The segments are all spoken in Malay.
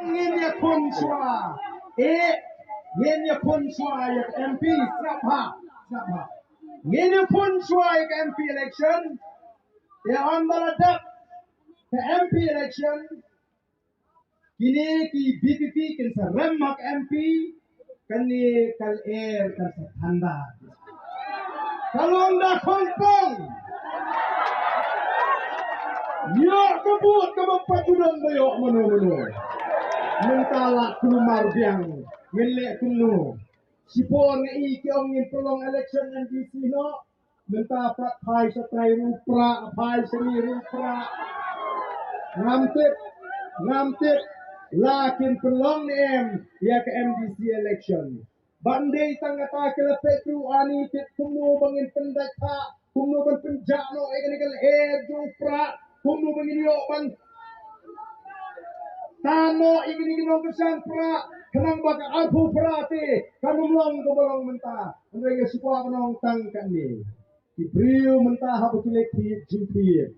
ingin ya kun shwa ingin ya kun shwa ya MP siapa ingin ya kun shwa ya MP election ya on baladap ke MP election kini ki BPP kan seremak MP kani kal air kan tanda kalau anda kompong ya kebut kebapajudan bayok mano mentala kumar biang melek kuno sipon ngai kiong ngin tolong election NDC no menta pat phai satai rupra phai seni rupra ngamtit lakin pelong em ya ke MDC election bandai tangata kelepetu ani tit kuno bangin pendata kuno ban penjano egal rupra kuno bangin yo ban tano ingin kesan pra kenang baka alpu prate kanumlong kebolong mentah mereka suka menong tangkan ni kibriu mentah habu kilek jimpir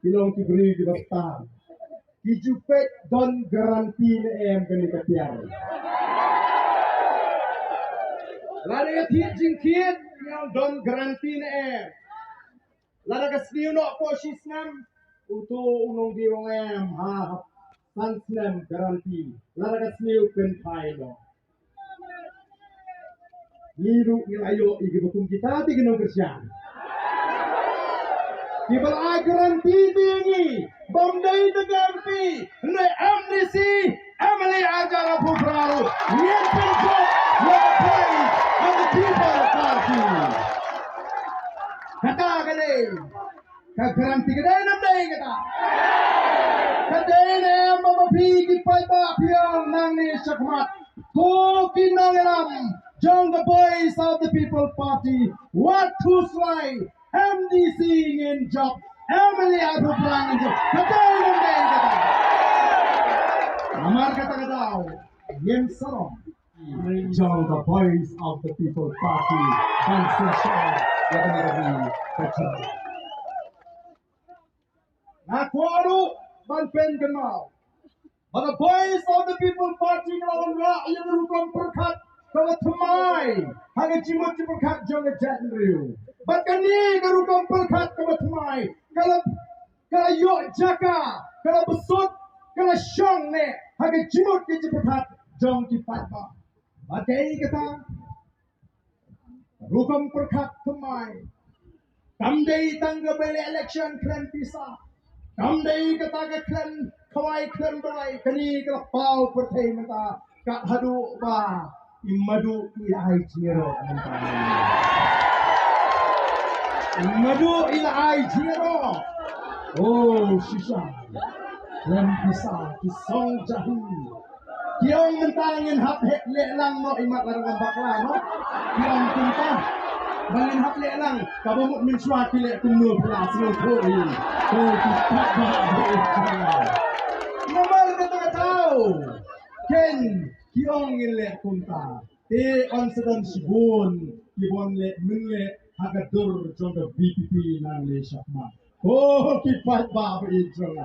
kilong kibriu di basta kijupet don garanti ne em kani katiar lada ke jingkit yang don garanti ne em lada ke sniu no posisnam utu unong diwong em ha Sansnem garanti laraga sniu pen pailo niru ilayo igi bukum kita ti ginong Krisyan kibal ay garanti dingi bomday na gampi ne MDC Emily Ajara Pubrao yen pen ko the place of the people party kata gale ka garanti gade namday kata kadene mamapi paiba piang nang ni sakmat ko kinangalam jong the boys of the people party what to slay MDC in job Emily Abu Prang in job kadene day kata amar kata daw yem sarong jong the boys of the people party dan session yang kata Nakwaru ban pen kenal. But the boys of the people party kalau rakyat rukam perkat kalau temai hanya cuma perkat jangan jadriu. Bahkan ni rukam perkat kalau temai kalau yok jaka kalau besut kalau syong ne hanya cuma perkat jangan dipatah. Bagai kata rukam perkat temai. Kamdei tangga beli election klan pisah. Kamdei kata ke klan kawai klan balai kani ke pau pertai menta kat hadu ba imadu ilai jiro imadu ilai jiro oh sisa klan pisah kisong jahu kiong mentangin hap hek lelang no imat larang bakla no kiong tinta bangin hap lelang kabamut min suaki lek kumur pula semua koi oh kita bah nomor kata tahu ken kiong lek kunta te on sedang sibun kibon lek min lek hagadur jonda BPP nang le syakma oh kipat bah beijong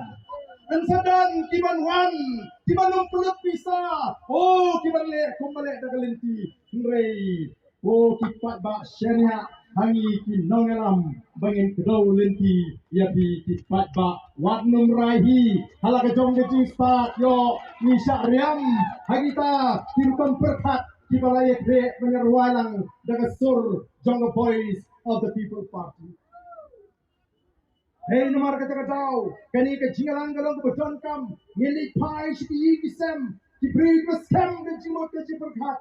dan sedang kiban wan kiban numpulut pisah oh kiban lek kumalek dagalenti ngrei oh kipat ba syariah hangi ki nongelam bangin kedau lenti ya bi kipat ba wat num rahi halaka jong ke stat yo ni syariam hagita kirukam perkat ki balai kre mengerwalang daga sur jong boys of the people party. Hey nomor kata kau kani ke jingalang galong ke beton kam ngeli pai si kisem ki beri ke scam ke jimot ke perkat